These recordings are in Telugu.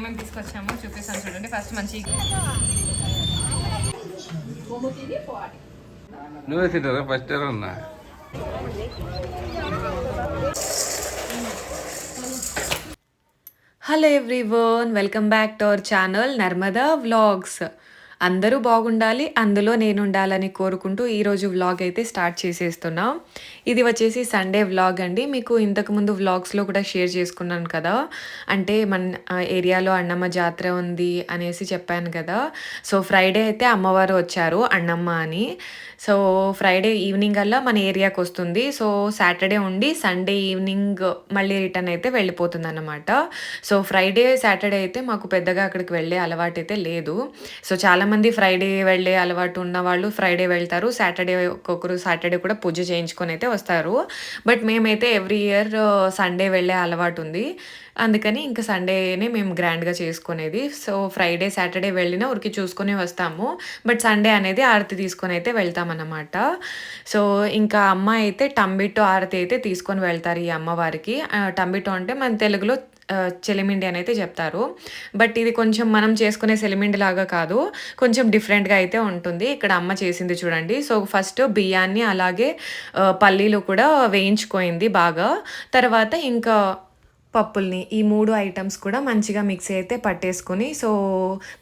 ఏమేమి తీసుకొచ్చామో చూపిస్తాను చూడండి. ఫస్ట్ మంచి నువ్వే తింటారా ఫస్ట్ ఇయర్ ఉన్నా. Hello everyone, welcome back to our channel Narmada vlogs. అందరూ బాగుండాలి, అందులో నేను ఉండాలని కోరుకుంటూ ఈరోజు వ్లాగ్ అయితే స్టార్ట్ చేసేస్తున్నాం. ఇది వచ్చేసి సండే వ్లాగ్ అండి. మీకు ఇంతకుముందు వ్లాగ్స్లో కూడా షేర్ చేసుకున్నాను కదా, అంటే మన ఏరియాలో అన్నమ్మ జాతర ఉంది అనేసి చెప్పాను కదా. సో ఫ్రైడే అయితే అమ్మవారు వచ్చారు, అన్నమ్మ అని. సో ఫ్రైడే ఈవినింగ్ అలా మన ఏరియాకి వస్తుంది. సో సాటర్డే ఉండి సండే ఈవినింగ్ మళ్ళీ రిటర్న్ అయితే వెళ్ళిపోతుంది అన్నమాట. సో ఫ్రైడే సాటర్డే అయితే మాకు పెద్దగా అక్కడికి వెళ్ళే అలవాటు అయితే లేదు. సో చాలామంది ఫ్రైడే వెళ్ళే అలవాటు ఉన్న వాళ్ళు ఫ్రైడే వెళ్తారు, సాటర్డే ఒక్కొక్కరు సాటర్డే కూడా పూజ చేయించుకొని అయితే వస్తారు. బట్ మేమైతే ఎవ్రీ ఇయర్ సండే వెళ్ళే అలవాటు ఉంది. అందుకని ఇంకా సండేనే మేము గ్రాండ్గా చేసుకునేది. సో ఫ్రైడే సాటర్డే వెళ్ళినా ఊరికి చూసుకొని వస్తాము, బట్ సండే అనేది ఆరతి తీసుకొని అయితే వెళ్తామన్నమాట. సో ఇంకా అమ్మ అయితే టంబిటో ఆరతి అయితే తీసుకొని వెళ్తారు ఈ అమ్మవారికి. టంబిటో అంటే మన తెలుగులో చెలిమిండి అని అయితే చెప్తారు. బట్ ఇది కొంచెం మనం చేసుకునే సెలిమిండి లాగా కాదు, కొంచెం డిఫరెంట్గా అయితే ఉంటుంది. ఇక్కడ అమ్మ చేసింది చూడండి. సో ఫస్ట్ బియ్యాన్ని అలాగే పల్లీలు కూడా వేయించుకోయింది బాగా. తర్వాత ఇంకా పప్పుల్ని, ఈ 3 ఐటమ్స్ కూడా మంచిగా మిక్సీ అయితే పట్టేసుకొని, సో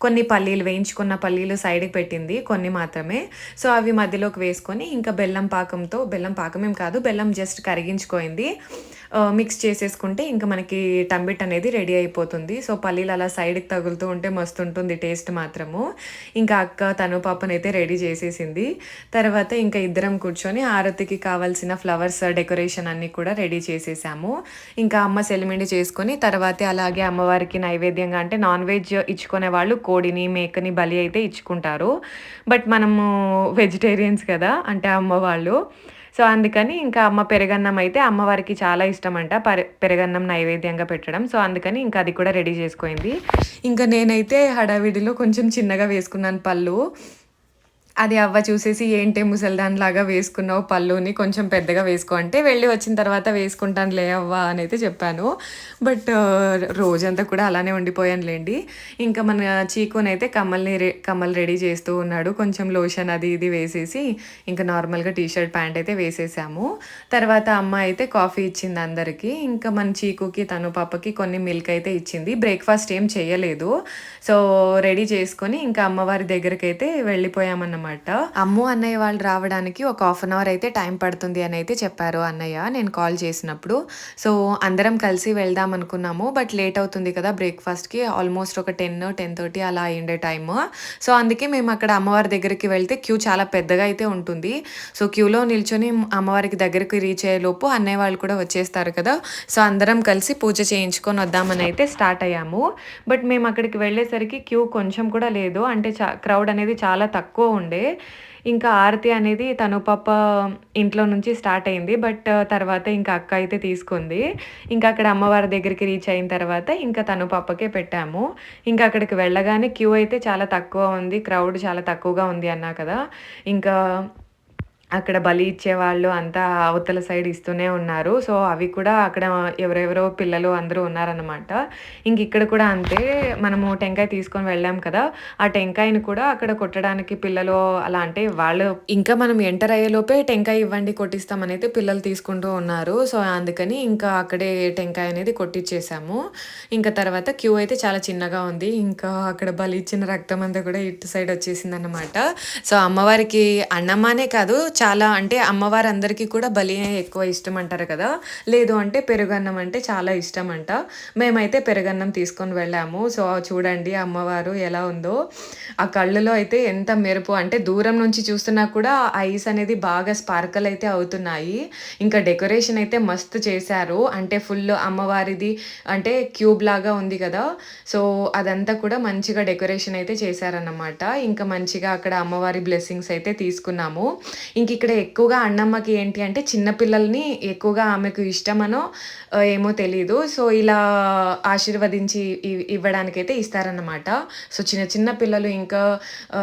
కొన్ని పల్లీలు వేయించుకున్న పల్లీలు సైడ్కి పెట్టింది, కొన్ని మాత్రమే. సో అవి మధ్యలోకి వేసుకొని ఇంకా బెల్లం పాకంతో, బెల్లం పాకమేం కాదు, బెల్లం జస్ట్ కరిగించుకోయింది, మిక్స్ చేసేసుకుంటే ఇంకా మనకి టంబిట్ అనేది రెడీ అయిపోతుంది. సో పల్లీలు అలా సైడ్కి తగులుతూ ఉంటే మస్తు ఉంటుంది టేస్ట్ మాత్రము. ఇంకా అక్క తను పాపను అయితే రెడీ చేసేసింది. తర్వాత ఇంకా ఇద్దరం కూర్చొని ఆరతికి కావాల్సిన ఫ్లవర్స్ డెకరేషన్ అన్నీ కూడా రెడీ చేసేసాము. ఇంకా అమ్మ సెలిమిండి చేసుకొని తర్వాతే అలాగే అమ్మవారికి నైవేద్యంగా, అంటే నాన్ వెజ్ ఇచ్చుకునే వాళ్ళు కోడిని మేకని బలి అయితే ఇచ్చుకుంటారు. బట్ మనము వెజిటేరియన్స్ కదా, అంటే అమ్మ వాళ్ళు. సో అందుకని ఇంకా అమ్మ పెరుగన్నం అయితే అమ్మవారికి చాలా ఇష్టం అంట, పెరుగన్నం నైవేద్యంగా పెట్టడం. సో అందుకని ఇంకా అది కూడా రెడీ చేసుకోయింది. ఇంకా నేనైతే హడావిడిలో కొంచెం చిన్నగా వేసుకున్నాను పళ్ళు. అది అవ్వ చూసేసి ఏంటి ముసల్దాన్లాగా వేసుకున్నావు పళ్ళుని, కొంచెం పెద్దగా వేసుకో అంటే వెళ్ళి వచ్చిన తర్వాత వేసుకుంటాను లే అవ్వ అని అయితే చెప్పాను. బట్ రోజంతా కూడా అలానే ఉండిపోయానులేండి. ఇంకా మన చీకునైతే కమ్మలు రెడీ చేస్తూ ఉన్నాడు. కొంచెం లోషన్ అది ఇది వేసేసి ఇంకా నార్మల్గా టీషర్ట్ ప్యాంట్ అయితే వేసేసాము. తర్వాత అమ్మ అయితే కాఫీ ఇచ్చింది అందరికీ. ఇంకా మన చీకుకి తను పాపకి కొన్ని మిల్క్ అయితే ఇచ్చింది. బ్రేక్ఫాస్ట్ ఏం చేయలేదు. సో రెడీ చేసుకొని ఇంకా అమ్మవారి దగ్గరికి అయితే వెళ్ళిపోయామన్నమాట. అమ్ము అన్నయ్య వాళ్ళు రావడానికి ఒక 1/2 అవర్ అయితే టైం పడుతుంది అని అయితే చెప్పారు అన్నయ్య నేను కాల్ చేసినప్పుడు. సో అందరం కలిసి వెళ్దాం అనుకున్నాము, బట్ లేట్ అవుతుంది కదా బ్రేక్ఫాస్ట్కి, ఆల్మోస్ట్ ఒక 10-10:30 అలా అయ్యిండే టైము. సో అందుకే మేము అక్కడ అమ్మవారి దగ్గరికి వెళ్తే క్యూ చాలా పెద్దగా అయితే ఉంటుంది. సో క్యూలో నిల్చొని అమ్మవారికి దగ్గరికి రీచ్ అయ్యేలోపు అన్నయ్య వాళ్ళు కూడా వచ్చేస్తారు కదా. సో అందరం కలిసి పూజ చేయించుకొని వద్దామని అయితే స్టార్ట్ అయ్యాము. బట్ మేము అక్కడికి వెళ్ళేసరికి క్యూ కొంచెం కూడా లేదు, అంటే క్రౌడ్ అనేది చాలా తక్కువ ఉండే. ఇంకా ఆరతి అనేది తను పాప ఇంట్లో నుంచి స్టార్ట్ అయింది, బట్ తర్వాత ఇంకా అక్క అయితే తీసుకుంది. ఇంకా అక్కడ అమ్మవారి దగ్గరికి రీచ్ అయిన తర్వాత ఇంకా తను పాపకే పెట్టాము. ఇంకా అక్కడికి వెళ్ళగానే క్యూ అయితే చాలా తక్కువ ఉంది, క్రౌడ్ చాలా తక్కువగా ఉంది అన్నా కదా. ఇంకా అక్కడ బలి ఇచ్చేవాళ్ళు అంతా అవతల సైడ్ ఇస్తూనే ఉన్నారు. సో అవి కూడా అక్కడ ఎవరెవరో పిల్లలు అందరూ ఉన్నారన్నమాట. ఇంక ఇక్కడ కూడా అంతే, మనము టెంకాయ తీసుకొని వెళ్ళాం కదా, ఆ టెంకాయని కూడా అక్కడ కొట్టడానికి పిల్లలు అలా, అంటే వాళ్ళు ఇంకా మనం ఎంటర్ అయ్యేలోపే టెంకాయ ఇవ్వండి కొట్టిస్తామని అయితే పిల్లలు తీసుకుంటూ ఉన్నారు. సో అందుకని ఇంకా అక్కడే టెంకాయ అనేది కొట్టించేసాము. ఇంకా తర్వాత క్యూ అయితే చాలా చిన్నగా ఉంది. ఇంకా అక్కడ బలి ఇచ్చిన రక్తం అంతా కూడా ఇటు సైడ్ వచ్చేసింది అన్నమాట. సో అమ్మవారికి అన్నమ్మనే కాదు, చాలా, అంటే అమ్మవారు అందరికీ కూడా బలి ఎక్కువ ఇష్టం అంటారు కదా, లేదు అంటే పెరుగన్నం అంటే చాలా ఇష్టం అంట. మేమైతే పెరుగన్నం తీసుకొని వెళ్ళాము. సో చూడండి అమ్మవారు ఎలా ఉందో, ఆ కళ్ళులో అయితే ఎంత మెరుపు, అంటే దూరం నుంచి చూస్తున్నా కూడా ఐస్ అనేది బాగా స్పార్కల్ అయితే అవుతున్నాయి. ఇంకా డెకరేషన్ అయితే మస్తు చేశారు, అంటే ఫుల్ అమ్మవారిది అంటే క్యూబ్ లాగా ఉంది కదా. సో అదంతా కూడా మంచిగా డెకరేషన్ అయితే చేశారన్నమాట. ఇంకా మంచిగా అక్కడ అమ్మవారి బ్లెస్సింగ్స్ అయితే తీసుకున్నాము. ఇంక ఇక్కడ ఎక్కువగా అన్నమ్మకి ఏంటి అంటే చిన్న పిల్లల్ని ఎక్కువగా ఆమెకు ఇష్టమనో ఏమో తెలీదు. సో, ఇలా ఆశీర్వదించి ఇవ్వడానికైతే ఇస్తారన్నమాట. సో, చిన్న చిన్న పిల్లలు ఇంకా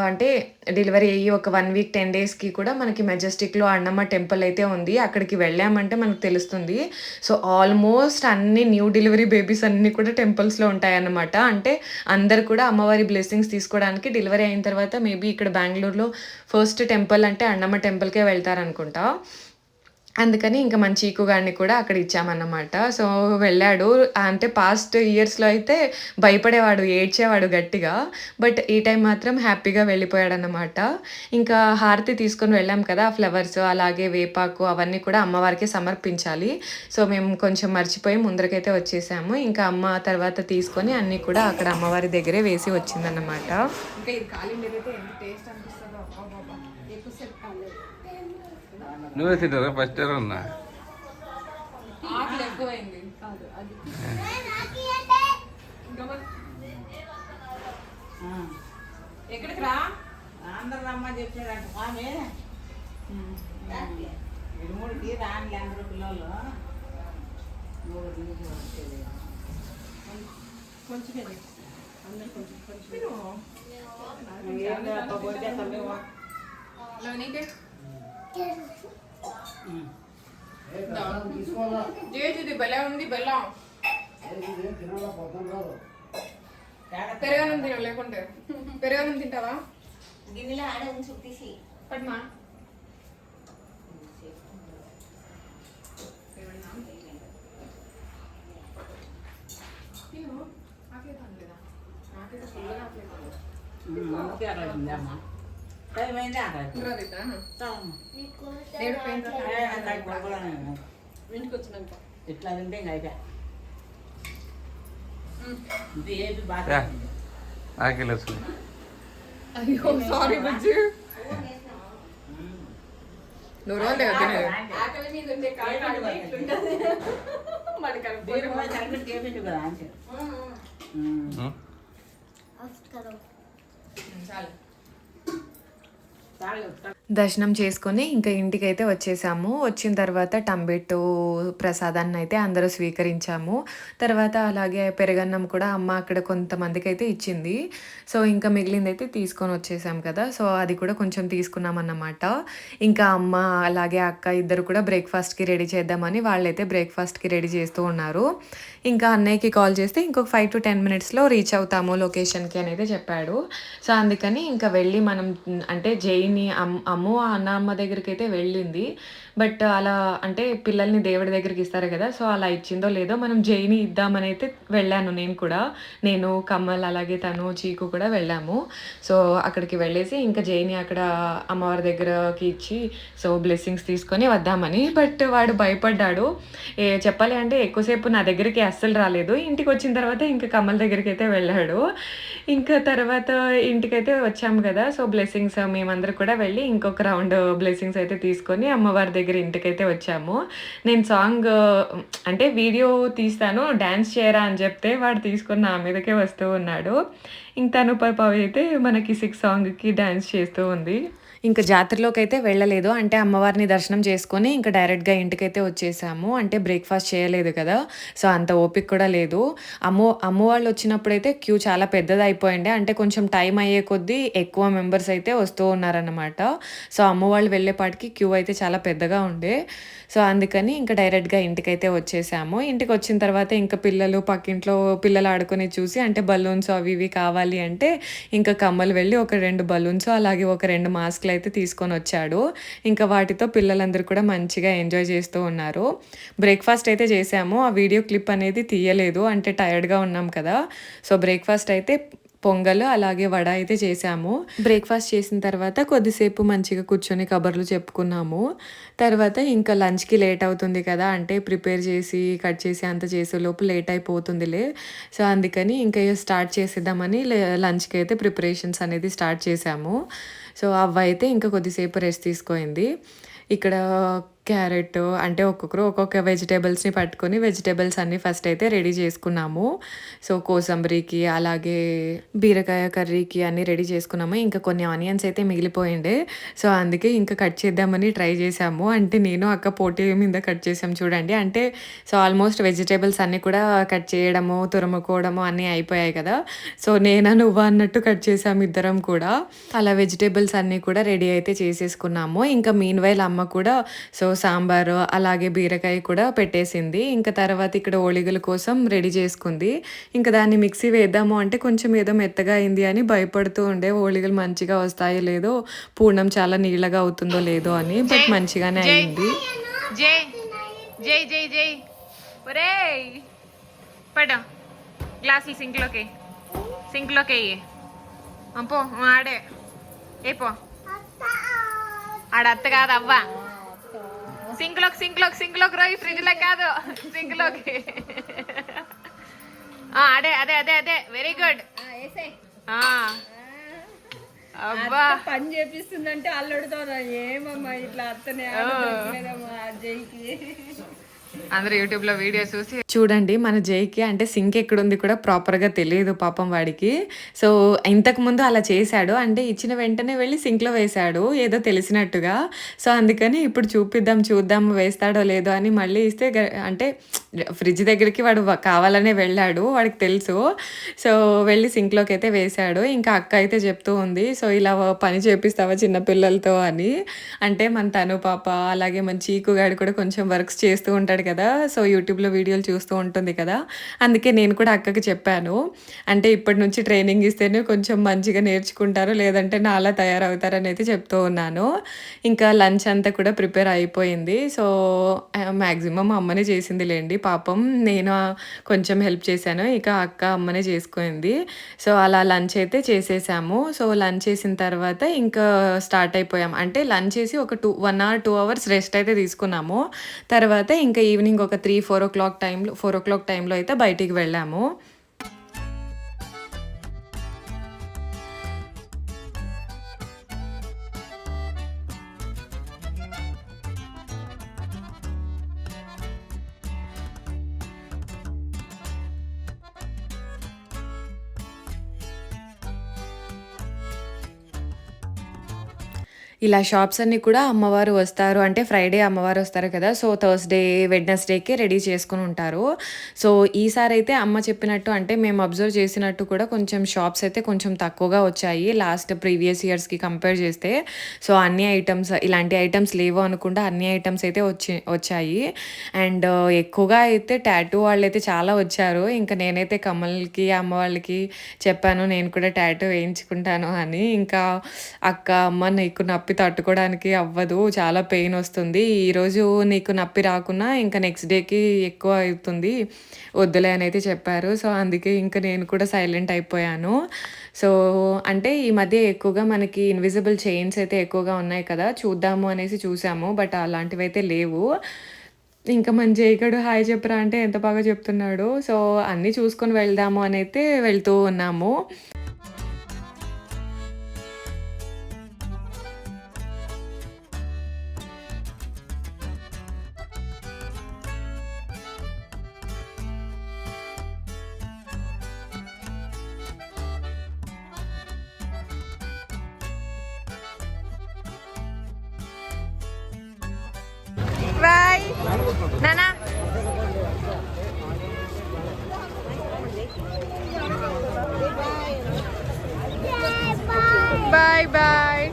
అంటే డెలివరీ అయ్యి ఒక 1 వీక్ 10 డేస్‌కి కూడా మనకి మెజెస్టిక్‌లో అన్నమ్మ టెంపుల్ అయితే ఉంది. అక్కడికి వెళ్ళామంటే మనకు తెలుస్తుంది. సో, ఆల్మోస్ట్ అన్ని న్యూ డెలివరీ బేబీస్ అన్నీ కూడా టెంపుల్స్‌లో ఉంటాయన్నమాట. అంటే అందరూ కూడా అమ్మవారి బ్లెస్సింగ్స్ తీసుకోవడానికి డెలివరీ అయిన తర్వాత మేబీ ఇక్కడ బెంగుళూరులో ఫస్ట్ టెంపుల్ అంటే అన్నమ్మ టెంపుల్‌కే వెళ్తారనుకుంటా. అందుకని ఇంక మన చీకు గాడిని కూడా అక్కడ ఇచ్చామన్నమాట. సో, వెళ్ళాడు. అంటే పాస్ట్ ఇయర్స్‌లో అయితే భయపడేవాడు, ఏడ్చేవాడు గట్టిగా. బట్ ఈ టైం మాత్రం హ్యాపీగా వెళ్ళిపోయాడన్నమాట. ఇంకా హారతి తీసుకొని వెళ్ళాం కదా! ఫ్లవర్స్ అలాగే వేపాకు అవన్నీ కూడా అమ్మవారికి సమర్పించాలి. సో, మేము కొంచెం మర్చిపోయి ముందరకైతే వచ్చేసాము. ఇంకా అమ్మ తర్వాత తీసుకొని అన్నీ కూడా అక్కడ అమ్మవారి దగ్గరే వేసి వచ్చిందన్నమాట. ఇంకా ఇది కాలిండైతే ఎంత టేస్ట్ అనిపిస్తుందో అబ్బబ్బబ్బా! ఎక్కువసేపు కాలేదు. నువ్వే తింటారా ఫస్ట్ ఇయర్ ఉన్నా ఆకలి ఎక్కువైంది. ఎక్కడికి రా అందరు రమ్మని చెప్పారంట ఆమె 23కి రాని అందరూ పిల్లలు 3 వచ్చేది కొంచెం అందరు కొంచెం జేజుది బెల్లం ఉంది. బెల్లం పెరగనం తినవు లేకుంటే పెరగనం తింటావా? గిన్నెలో ఆడ ఉంచు తీసి పట్మా టైం అయింది ఇంటికి వచ్చినాక ఇట్లా తింటే ఇంకా అయిపోయా ఇది ఏది బాగా ఆకలి వస్తుంది. అయ్యో సారీ బుజ్జి నువ్వు రోజు తినేది ఆకలి మీద ఉంటే చేపించు కదా అంటే దర్శనం చేసుకొని ఇంకా ఇంటికైతే వచ్చేసాము. వచ్చిన తర్వాత టంబెట్టు ప్రసాదాన్ని అయితే అందరూ స్వీకరించాము. తర్వాత అలాగే పెరుగన్నం కూడా అమ్మ అక్కడ కొంతమందికి అయితే ఇచ్చింది. సో, ఇంకా మిగిలిందైతే తీసుకొని వచ్చేసాం కదా! సో, అది కూడా కొంచెం తీసుకున్నామన్నమాట. ఇంకా అమ్మ అలాగే అక్క ఇద్దరు కూడా బ్రేక్‌ఫాస్ట్‌కి రెడీ చేద్దామని వాళ్ళైతే బ్రేక్‌ఫాస్ట్‌కి రెడీ చేస్తూ ఉన్నారు. ఇంకా అన్నయ్యకి కాల్ చేస్తే ఇంకొక 5-10 మినిట్స్‌లో రీచ్ అవుతాము లొకేషన్‌కి అని అయితే చెప్పాడు. సో, అందుకని ఇంకా వెళ్ళి మనం అంటే జైని అమ్ము అన్నమ్మ దగ్గరికైతే వెళ్ళింది. బట్ అలా అంటే పిల్లల్ని దేవుడి దగ్గరికి ఇస్తారు కదా! సో, అలా ఇచ్చిందో లేదో మనం జైని ఇద్దామని అయితే వెళ్ళాను నేను కూడా. నేను, కమల్ అలాగే తను, చీకు కూడా వెళ్ళాము. సో, అక్కడికి వెళ్ళేసి ఇంకా జైని అక్కడ అమ్మవారి దగ్గరకి ఇచ్చి సో, బ్లెస్సింగ్స్ తీసుకొని వద్దామని. బట్ వాడు భయపడ్డాడు. చెప్పాలి అంటే ఎక్కువసేపు నా దగ్గరికి అస్సలు రాలేదు. ఇంటికి వచ్చిన తర్వాత ఇంకా కమల్ దగ్గరికి అయితే వెళ్ళాడు. ఇంకా తర్వాత ఇంటికైతే వచ్చాము కదా! సో, బ్లెస్సింగ్స్ మేమందరం కూడా వెళ్ళి ఇంకొక రౌండ్ బ్లెస్సింగ్స్ అయితే తీసుకొని అమ్మవారి దగ్గర ఇంటికైతే వచ్చాము. నేను సాంగ్ అంటే వీడియో తీస్తాను డాన్స్ చేయరా అని చెప్తే వాడు తీసుకొని నా మీదకే వస్తూ ఉన్నాడు. ఇంక తను పాప అయితే మనకి 6 సాంగ్‌కి డాన్స్ చేస్తూ ఉంది. ఇంకా జాతరలోకైతే వెళ్ళలేదు. అంటే అమ్మవారిని దర్శనం చేసుకొని ఇంకా డైరెక్ట్‌గా ఇంటికైతే వచ్చేసాము. అంటే బ్రేక్‌ఫాస్ట్ చేయలేదు కదా! సో, అంత ఓపిక కూడా లేదు. అమ్మ వాళ్ళు వచ్చినప్పుడైతే క్యూ చాలా పెద్దదయిపోయిండే. అంటే కొంచెం టైం అయ్యే కొద్దీ ఎక్కువ మెంబర్స్ అయితే వస్తూ ఉన్నారన్నమాట. సో, అమ్మ వాళ్ళు వెళ్ళేపాటికి క్యూ అయితే చాలా పెద్దగా ఉండే. సో, అందుకని ఇంకా డైరెక్ట్‌గా ఇంటికైతే వచ్చేసాము. ఇంటికొచ్చిన తర్వాత ఇంకా పిల్లలు పక్కింట్లో పిల్లలు ఆడుకునేది చూసి అంటే బలూన్స్ అవి ఇవి కావాలి అంటే ఇంకా కమ్మలు వెళ్ళి ఒక 2 బలూన్స్ అలాగే ఒక 2 మాస్క్‌లు అయితే తీసుకొనొచ్చాడు. ఇంకా వాటితో పిల్లలందరూ కూడా మంచిగా ఎంజాయ్ చేస్తూ ఉన్నారు. బ్రేక్‌ఫాస్ట్ అయితే చేసాము. ఆ వీడియో క్లిప్ అనేది తీయలేదు. అంటే టైర్డ్‌గా ఉన్నాం కదా! సో, బ్రేక్‌ఫాస్ట్ అయితే పొంగల్ అలాగే వడ అయితే చేసాము. బ్రేక్‌ఫాస్ట్ చేసిన తర్వాత కొద్దిసేపు మంచిగా కూర్చొని కబుర్లు చెప్పుకున్నాము. తర్వాత ఇంకా లంచ్‌కి లేట్ అవుతుంది కదా! అంటే ప్రిపేర్ చేసి, కట్ చేసి అంత చేసేలోపు లేట్ అయిపోతుందిలే. సో, అందుకని ఇంకా స్టార్ట్ చేసేద్దామని లంచ్‌కి అయితే ప్రిపరేషన్స్ అనేది స్టార్ట్ చేసాము. సో, అవ్వ అయితే ఇంకా కొద్దిసేపు రెస్ట్ తీసుకోయింది. ఇక్కడ క్యారెట్ అంటే ఒక్కొక్కరు ఒక్కొక్క వెజిటేబుల్స్‌ని పట్టుకొని వెజిటేబుల్స్ అన్నీ ఫస్ట్ అయితే రెడీ చేసుకున్నాము. సో, కోసంబరికి అలాగే బీరకాయ కర్రీకి అన్నీ రెడీ చేసుకున్నాము. ఇంకా కొన్ని ఆనియన్స్ అయితే మిగిలిపోయిండే. సో, అందుకే ఇంకా కట్ చేద్దామని ట్రై చేశాము. అంటే నేను అక్క పోటీ మీద కట్ చేసాం చూడండి. అంటే సో, ఆల్మోస్ట్ వెజిటేబుల్స్ అన్నీ కూడా కట్ చేయడము, తురుముకోవడము అన్నీ అయిపోయాయి కదా! సో, నేనా నువ్వా అన్నట్టు కట్ చేసాము ఇద్దరం కూడా. అలా వెజిటేబుల్స్ అన్నీ కూడా రెడీ అయితే చేసేసుకున్నాము. ఇంకా మీన్‌వైల్ అమ్మ కూడా సో, సాంబారు అలాగే బీరకాయ కూడా పెట్టేసింది. ఇంకా తర్వాత ఇక్కడ ఓళిగల కోసం రెడీ చేసుకుంది. ఇంకా దాన్ని మిక్సీ వేద్దాము అంటే కొంచెం ఏదో మెత్తగా అయింది అని భయపడుతూ ఉండే. ఓళిగలు మంచిగా వస్తాయో లేదో, పూర్ణం చాలా నీళ్ళగా అవుతుందో లేదో అని. బట్ మంచిగానే అయింది. జై జై జై జై ఒరేయ్ పడ గ్లాసులు సింక్లోకి వెయ్యి పో ఆడే ఏ పో ఆడ అత్త కాదు అవ్వ సింక్లోకి రోయి ఫ్రిడ్జ్లో కాదు సింక్లోకి అదే అదే అదే అదే వెరీ గుడ్ అబ్బా పని చేపిస్తుందంటే అల్లుడుతో ఏమమ్మా ఇట్లా అత్తనే జైకి అందరూ యూట్యూబ్ లో వీడియో చూసి చూడండి మన జైకి అంటే సింక్ ఎక్కడుంది కూడా ప్రాపర్గా తెలియదు పాపం వాడికి. సో, ఇంతకుముందు అలా చేశాడు. అంటే ఇచ్చిన వెంటనే వెళ్ళి సింక్లో వేశాడు ఏదో తెలిసినట్టుగా. సో, అందుకని ఇప్పుడు చూద్దాం వేస్తాడో లేదో అని మళ్ళీ ఇస్తే అంటే ఫ్రిడ్జ్ దగ్గరికి వాడు కావాలనే వెళ్ళాడు, వాడికి తెలుసు. సో, వెళ్ళి సింక్లోకి అయితే వేశాడు. ఇంకా అక్క అయితే చెప్తూ ఉంది, సో ఇలా పని చేపిస్తావా చిన్నపిల్లలతో అని. అంటే మన తను పాప అలాగే మన చీకుగాడు కూడా కొంచెం వర్క్స్ చేస్తూ ఉంటాడు కదా. సో, యూట్యూబ్లో వీడియోలు చూస్తూ ఉంటుంది కదా. అందుకే నేను కూడా అక్కకి చెప్పాను, అంటే ఇప్పటి నుంచి ట్రైనింగ్ ఇస్తేనే కొంచెం మంచిగా నేర్చుకుంటారు, లేదంటే నాలా తయారవుతారని అయితే చెప్తూ ఉన్నాను. ఇంకా లంచ్ అంతా కూడా ప్రిపేర్ అయిపోయింది. సో, మ్యాక్సిమం అమ్మనే చేసింది లేండి పాపం. నేను కొంచెం హెల్ప్ చేశాను, ఇక అక్క అమ్మనే చేసుకుంది. సో, అలా లంచ్ అయితే చేసేసాము. సో, లంచ్ చేసిన తర్వాత ఇంకా స్టార్ట్ అయిపోయాం. అంటే లంచ్ చేసి ఒక 1 or 2 hours రెస్ట్ అయితే తీసుకున్నాము. తర్వాత ఇంకా ఈవినింగ్ ఒక 3-4 o'clock టైంలో అయితే బయటికి వెళ్ళాము. ఇలా షాప్స్ అన్నీ కూడా అమ్మవారు వస్తారు అంటే ఫ్రైడే అమ్మవారు వస్తారు కదా. సో, థర్స్‌డే, వెడ్నెస్‌డేకి రెడీ చేసుకొని ఉంటారు. సో, ఈసారి అయితే అమ్మ చెప్పినట్టు అంటే మేము అబ్జర్వ్ చేసినట్టు కూడా కొంచెం షాప్స్ అయితే కొంచెం తక్కువగా వచ్చాయి లాస్ట్ ప్రీవియస్ ఇయర్స్‌కి కంపేర్ చేస్తే. సో, అన్ని ఐటమ్స్ ఇలాంటి ఐటమ్స్ లేవు అనుకుంటా అన్ని ఐటమ్స్ అయితే వచ్చాయి. అండ్ ఎక్కువగా అయితే టాటూ వాళ్ళైతే చాలా వచ్చారు. ఇంకా నేనైతే కమల్‌కి, అమ్మ వాళ్ళకి చెప్పాను నేను కూడా టాటూ వేయించుకుంటాను అని. ఇంకా అక్క, అమ్మ నీకు నొప్పి తట్టుకోవడానికి అవ్వదు, చాలా పెయిన్ వస్తుంది. ఈరోజు నీకు నొప్పి రాకున్నా ఇంకా నెక్స్ట్ డేకి ఎక్కువ అవుతుంది, వద్దులే అని అయితే చెప్పారు. సో, అందుకే ఇంకా నేను కూడా సైలెంట్ అయిపోయాను. సో, అంటే ఈ మధ్య ఎక్కువగా మనకి ఇన్విజిబుల్ చైన్స్ అయితే ఎక్కువగా ఉన్నాయి కదా, చూద్దాము అనేసి చూసాము. బట్ అలాంటివి అయితే లేవు. ఇంకా మన జైగడు హాయ్ చెప్పరా అంటే ఎంత బాగా చెప్తున్నాడు. సో, అన్నీ చూసుకొని వెళ్దాము అని అయితే వెళ్తూ ఉన్నాము. బాయ్ నానా బాయ్ బాయ్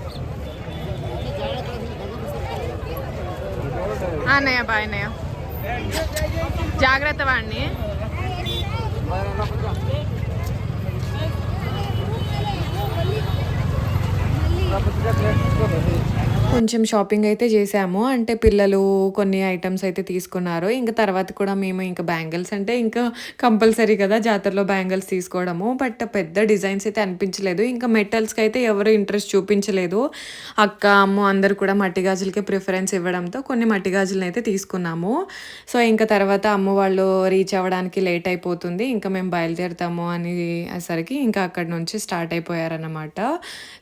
అన్నయ్య బాయ్ అన్నయ్య జాగ్రత్త వాడిని. కొంచెం షాపింగ్ అయితే చేసాము. అంటే పిల్లలు కొన్ని ఐటమ్స్ అయితే తీసుకున్నారు. ఇంక తర్వాత కూడా మేము ఇంకా బ్యాంగిల్స్ అంటే ఇంకా కంపల్సరీ కదా జాతరలో బ్యాంగిల్స్ తీసుకోవడము. బట్ పెద్ద డిజైన్స్ అయితే అనిపించలేదు. ఇంకా మెటల్స్‌కి అయితే ఎవరు ఇంట్రెస్ట్ చూపించలేదు. అక్క, అమ్మ అందరూ కూడా మట్టి గాజులకే ప్రిఫరెన్స్ ఇవ్వడంతో కొన్ని మట్టి గాజులను అయితే తీసుకున్నాము. సో, ఇంకా తర్వాత అమ్మ వాళ్ళు రీచ్ అవ్వడానికి లేట్ అయిపోతుంది, ఇంకా మేము బయలుదేరుతాము అనేసరికి ఇంకా అక్కడి నుంచి స్టార్ట్ అయిపోయారన్నమాట.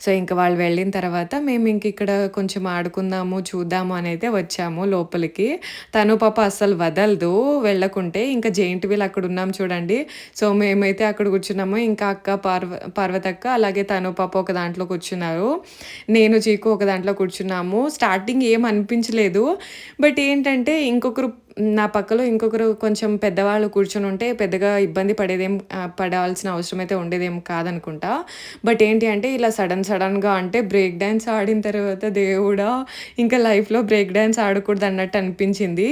సో, ఇంకా వాళ్ళు వెళ్ళిన తర్వాత మేము ఇంక ఇక్కడ కొంచెం కొంచెం ఆడుకుందాము చూద్దాము అని అయితే వచ్చాము లోపలికి. తను పాప అస్సలు వదలదు వెళ్ళకుంటే. ఇంకా జెయింట్ వీల్ అక్కడ ఉన్నాం చూడండి. సో మేమైతే అక్కడ కూర్చున్నాము. ఇంకా అక్క పార్వతక్క అలాగే తను పాప ఒక దాంట్లో కూర్చున్నారు, నేను చీకు ఒక దాంట్లో కూర్చున్నాము. స్టార్టింగ్ ఏం అనిపించలేదు, బట్ ఏంటంటే నా పక్కలో ఇంకొకరు కొంచెం పెద్దవాళ్ళు కూర్చొని ఉంటే పెద్దగా ఇబ్బంది పడాల్సిన అవసరం అయితే ఉండేదేం కాదనుకుంటా. బట్ ఏంటి అంటే ఇలా సడన్గా అంటే బ్రేక్ డ్యాన్స్ ఆడిన తర్వాత దేవుడా ఇంకా లైఫ్లో బ్రేక్ డ్యాన్స్ ఆడకూడదు అన్నట్టు అనిపించింది.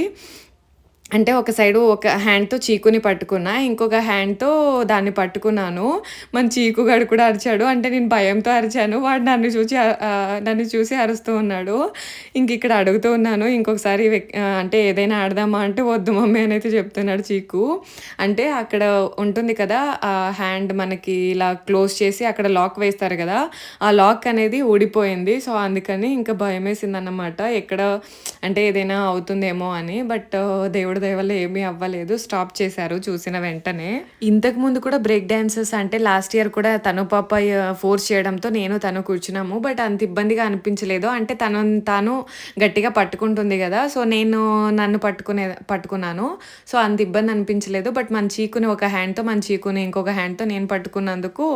అంటే ఒక సైడు ఒక హ్యాండ్తో చీకుని పట్టుకున్నా, ఇంకొక హ్యాండ్తో దాన్ని పట్టుకున్నాను. మన చీకుగాడు కూడా అరిచాడు. అంటే నేను భయంతో అరిచాను, వాడు నన్ను చూసి అరుస్తూ ఉన్నాడు. ఇక్కడ అడుగుతూ ఉన్నాను ఇంకొకసారి అంటే ఏదైనా ఆడదామా అంటే వద్దు మమ్మీ అని అయితే చెప్తున్నాడు చీకు. అంటే అక్కడ ఉంటుంది కదా ఆ హ్యాండ్ మనకి ఇలా క్లోజ్ చేసి అక్కడ లాక్ వేస్తారు కదా, ఆ లాక్ అనేది ఊడిపోయింది. సో అందుకని ఇంకా భయం వేసింది అన్నమాట, ఎక్కడ అంటే ఏదైనా అవుతుందేమో అని. బట్ దేవుడు దయవల్ల ఏమీ అవ్వలేదు, స్టాప్ చేశారు చూసిన వెంటనే. ఇంతకు ముందు కూడా బ్రేక్ డాన్సెస్ అంటే లాస్ట్ ఇయర్ కూడా తను పాప ఫోర్స్ చేయడంతో నేను తను కూర్చున్నాము. బట్ అంత ఇబ్బందిగా అనిపించలేదు. అంటే తాను గట్టిగా పట్టుకుంటుంది కదా, సో నేను నన్ను పట్టుకున్నాను. సో అంత ఇబ్బంది అనిపించలేదు. బట్ మన చీకుని ఒక హ్యాండ్తో మన చీకుని ఇంకొక హ్యాండ్తో నేను పట్టుకున్నందుకు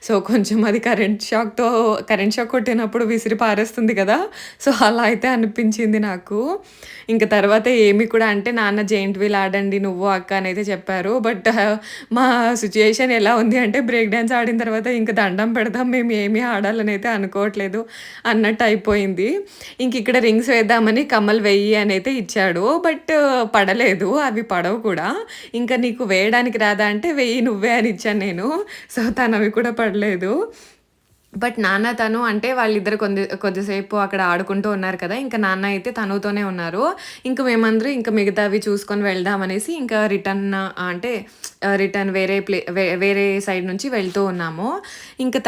సో కొంచెం అది కరెంట్ షాక్ కొట్టినప్పుడు విసిరి పారేస్తుంది కదా, సో అలా అయితే అనిపించింది నాకు. ఇంకా తర్వాత ఏమి కూడా అంటే నాన్న జెయింట్ వీల్ ఆడండి నువ్వు అక్క అని అయితే చెప్పారు. బట్ మా సిచ్యుయేషన్ ఎలా ఉంది అంటే బ్రేక్ డ్యాన్స్ ఆడిన తర్వాత ఇంకా దండం పెడదాం, మేము ఏమీ ఆడాలని అయితే అనుకోవట్లేదు అన్నట్టు అయిపోయింది. ఇక్కడ రింగ్స్ వేద్దామని కమ్మలు వెయ్యి అని అయితే ఇచ్చాడు. బట్ పడలేదు, అవి పడవు కూడా. ఇంకా నీకు వేయడానికి రాదా అంటే వెయ్యి నువ్వే అని ఇచ్చాను నేను. సో తనవి కూడా పడలేదు. బట్ నాన్న తను అంటే వాళ్ళిద్దరు కొద్దిసేపు అక్కడ ఆడుకుంటూ ఉన్నారు కదా, ఇంకా నాన్న అయితే తనుతోనే ఉన్నారు. మేమందరూ ఇంకా మిగతావి చూసుకొని వెళ్దామనేసి ఇంకా రిటర్న్ వేరే సైడ్ నుంచి వెళ్తూ ఉన్నాము.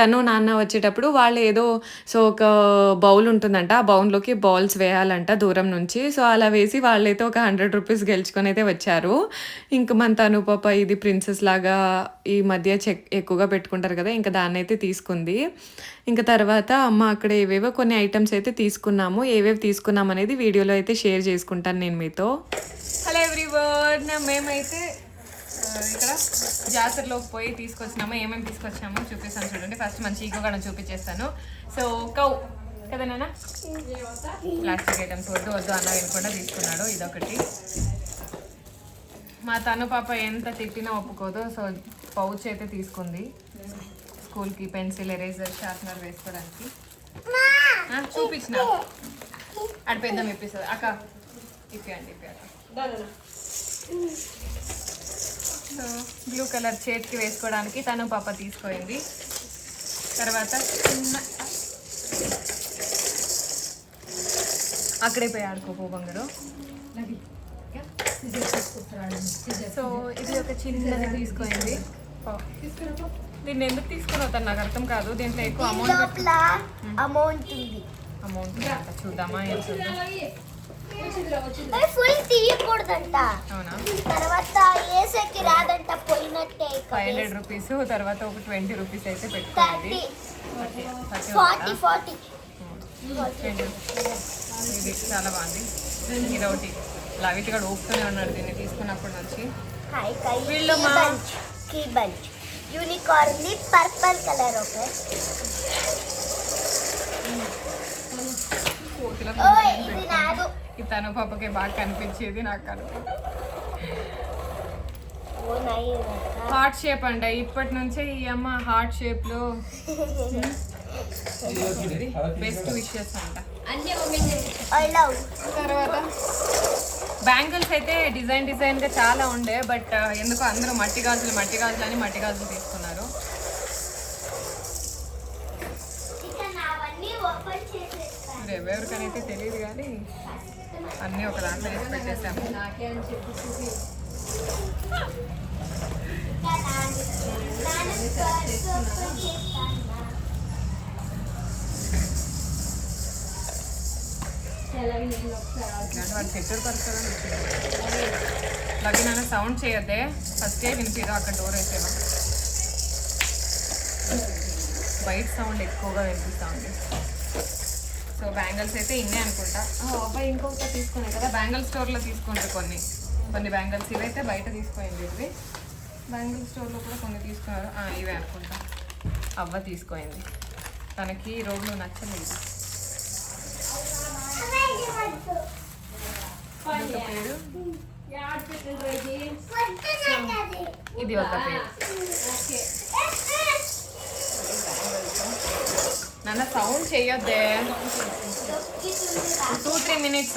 తను నాన్న వచ్చేటప్పుడు వాళ్ళు ఏదో ఒక బౌల్ ఉంటుందంట, ఆ బౌల్లోకి బాల్స్ వేయాలంట దూరం నుంచి. సో అలా వేసి వాళ్ళైతే ఒక 100 రూపీస్ గెలుచుకొని అయితే వచ్చారు. మన తను పాప ఇది ప్రిన్సెస్ లాగా ఈ మధ్య ఎక్కువగా పెట్టుకుంటారు కదా, దాన్ని అయితే తీసుకుంది. తర్వాత అమ్మ అక్కడ ఏవేవో కొన్ని ఐటమ్స్ అయితే తీసుకున్నాము. ఏవేవి తీసుకున్నాం అనేది వీడియోలో అయితే షేర్ చేసుకుంటాను నేను మీతో. హలో ఎవ్రీవన్, మేమైతే ఇక్కడ జాతరలోకి పోయి తీసుకొచ్చినాము. ఏమేమి తీసుకొచ్చామో చూపిస్తాను చూడండి. ఫస్ట్ మంచి ఈగోగా చూపించేస్తాను. సో కౌ కదా నాన్న, ప్లాస్టిక్ ఐటమ్స్ వద్దు అన్న వినకుండా తీసుకున్నాడు. ఇదొకటి. మా తను పాప ఎంత తిట్టినా ఒప్పుకోదు. సో పౌచ్ అయితే తీసుకుంది స్కూల్కి, పెన్సిల్, ఎరేజర్, షార్ప్నర్ వేసుకోవడానికి. చూపించిన అటు పెద్దాం ఇప్పిస్తుంది అక్క, ఇప్పండి సో బ్లూ కలర్ చేతికి వేసుకోవడానికి తను పాప తీసుకోయింది. తర్వాత చిన్న అక్కడే పోయి ఆడుకోపో బంగారు. సో ఇది ఒక చిన్నది తీసుకోయింది. దీన్ని ఎందుకు తీసుకుని అవుతాను నాకు అర్థం కాదు. దీంట్లో ఎక్కువ అమౌంట్ చూద్దామా ఫుల్ తీయకూడదంట. అవునా, తర్వాత ఏసకి రాదంట, పోయినట్టే 500 రూపీస్. తర్వాత ఒక 20 రూపీస్ అయితే పెట్టుకోండి. 40 ఇది చాలా బాగుంది. ఇది ఒకటి లవిట్గా ఊపుతూనే ఉన్నాడు దీన్ని తీసుకున్నప్పటి నుంచి. వీళ్ళు యూనికార్న్ పర్పల్ కలర్. ఓకే, ఇది నాదు. ఈ తన పాపకి బాగా కనిపించేది నాకు హార్ట్ షేప్ అంట. ఇప్పటి నుంచే ఈ అమ్మ హార్ట్ షేప్ లో బెస్ట్ విషెస్ అంట. తర్వాత బ్యాంగిల్స్ అయితే డిజైన్ గా చాలా ఉండే, బట్ ఎందుకో అందరూ మట్టి గాజులు తీసుకున్నారు. ఎవరికనైతే తెలియదు కానీ అన్నీ ఒక దాంట్లో వేసి పెట్టేసాము. వాడు సెక్యూర్ పడుతుందని వచ్చింది. లవి నాన్న సౌండ్ చేయొద్దే, ఫస్టే వినిపిదా అక్కడ డోర్ వేసేవా. బయట సౌండ్ ఎక్కువగా వినిపిస్తూ ఉంది. సో బ్యాంగిల్స్ అయితే ఇన్నే అనుకుంటా. అబ్బాయి ఇంకొకటి తీసుకున్నాయి కదా, బ్యాంగిల్ స్టోర్లో తీసుకుంటారు కొన్ని బ్యాంగిల్స్. ఇవైతే బయట తీసుకోండి. ఇవి బ్యాంగిల్ స్టోర్లో కూడా కొన్ని తీసుకున్నారు. ఇవే అనుకుంటా. అవ్వ తీసుకోయింది, తనకి రోడ్లు నచ్చలేదు. ఇదొక పేరు, ఇది ఒక పేరు. నాన్న సౌండ్ చేయొద్దే, 2-3 minutes.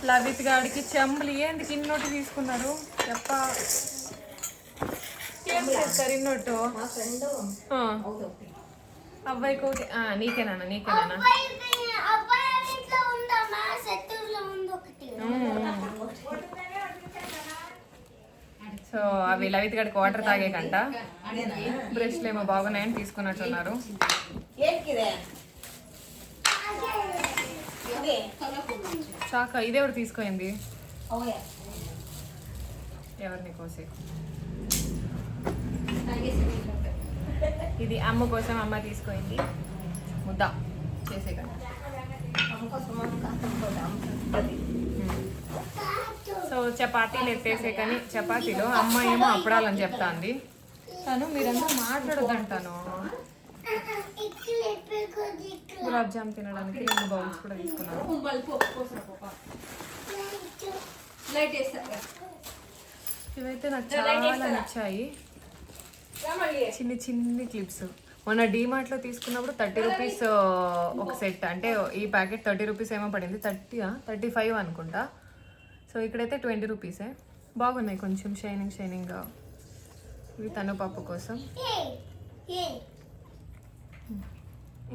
లవిత్ గాడికి చెంబులు ఎందుకు ఇన్నోటి తీసుకున్నారు చెప్ప? ఏం చేస్తారు ఇన్నోటు? అబ్బాయికి ఒకటి. నీకేనా? సో అవి లవిత్ గడికి వాటర్ తాగేకంట. బ్రష్లు ఏమో బాగున్నాయని తీసుకున్నట్టున్నారు. చాక ఇదేవాడు తీసుకోయింది, ఎవరిని కోసి. ఇది అమ్మ కోసం అమ్మ తీసుకోయింది, ముద్ద చేసే కదా. సో చపాతీలు ఎత్తేసే కానీ చపాతీలో అమ్మ ఏమో అప్పడాలని చెప్తాంది. తను మీరంతా మాట్లాడొద్దంటాను. గులాబ్ జామ్ తినడానికి 2 బౌల్స్ కూడా తీసుకున్నాను. ఇవైతే నాకు చాలా నచ్చాయి, చిన్ని క్లిప్స్. మొన్న డీమార్ట్లో తీసుకున్నప్పుడు 30 రూపీస్ ఒక సెట్, అంటే ఈ ప్యాకెట్ 30 రూపీస్ ఏమో పడింది, 35 అనుకుంటా. సో ఇక్కడైతే 20 రూపీసే. బాగున్నాయి, కొంచెం షైనింగ్గా. ఇవి తను పప్పు కోసం.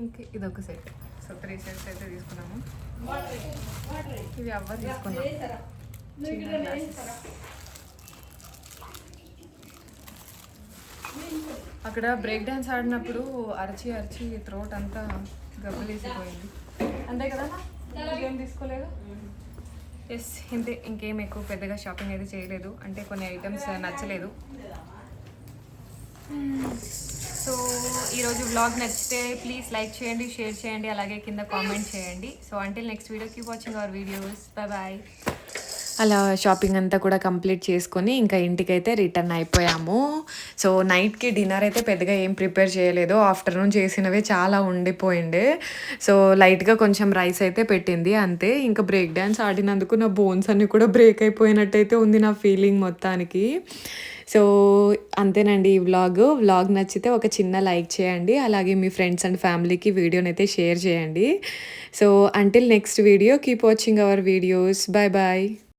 ఇంక ఇదొక సెట్. సో 3 సెట్స్ అయితే తీసుకున్నాము. ఇవి అవ్వ తీసుకున్నాం, చిన్న గ్లాసెస్. అక్కడ బ్రేక్ డాన్స్ ఆడినప్పుడు అరిచి థ్రోట్ అంతా గబ్బలేసిపోయింది. అంతే కదా, ఇంకేం తీసుకోలేదు. ఎస్ ఇంతే, ఇంకేం ఎక్కువ పెద్దగా షాపింగ్ అయితే చేయలేదు, అంటే కొన్ని ఐటమ్స్ నచ్చలేదు. సో ఈరోజు వ్లాగ్ నచ్చితే ప్లీజ్ లైక్ చేయండి, షేర్ చేయండి, అలాగే కింద కామెంట్ చేయండి. So until next video, keep watching our videos. Bye. అలా షాపింగ్ అంతా కూడా కంప్లీట్ చేసుకొని ఇంకా ఇంటికైతే రిటర్న్ అయిపోయాము. సో నైట్కి డిన్నర్ అయితే పెద్దగా ఏం ప్రిపేర్ చేయలేదు, ఆఫ్టర్నూన్ చేసినవే చాలా ఉండిపోయిండే. సో లైట్గా కొంచెం రైస్ అయితే పెట్టింది అంతే. ఇంకా బ్రేక్ డ్యాన్స్ ఆడినందుకు నా బోన్స్ అన్నీ కూడా బ్రేక్ అయిపోయినట్టయితే ఉంది నా ఫీలింగ్ మొత్తానికి. సో అంతేనండి ఈ వ్లాగ్ నచ్చితే ఒక చిన్న లైక్ చేయండి, అలాగే మీ ఫ్రెండ్స్ అండ్ ఫ్యామిలీకి వీడియోని అయితే షేర్ చేయండి. So until next video, keep watching our videos. Bye.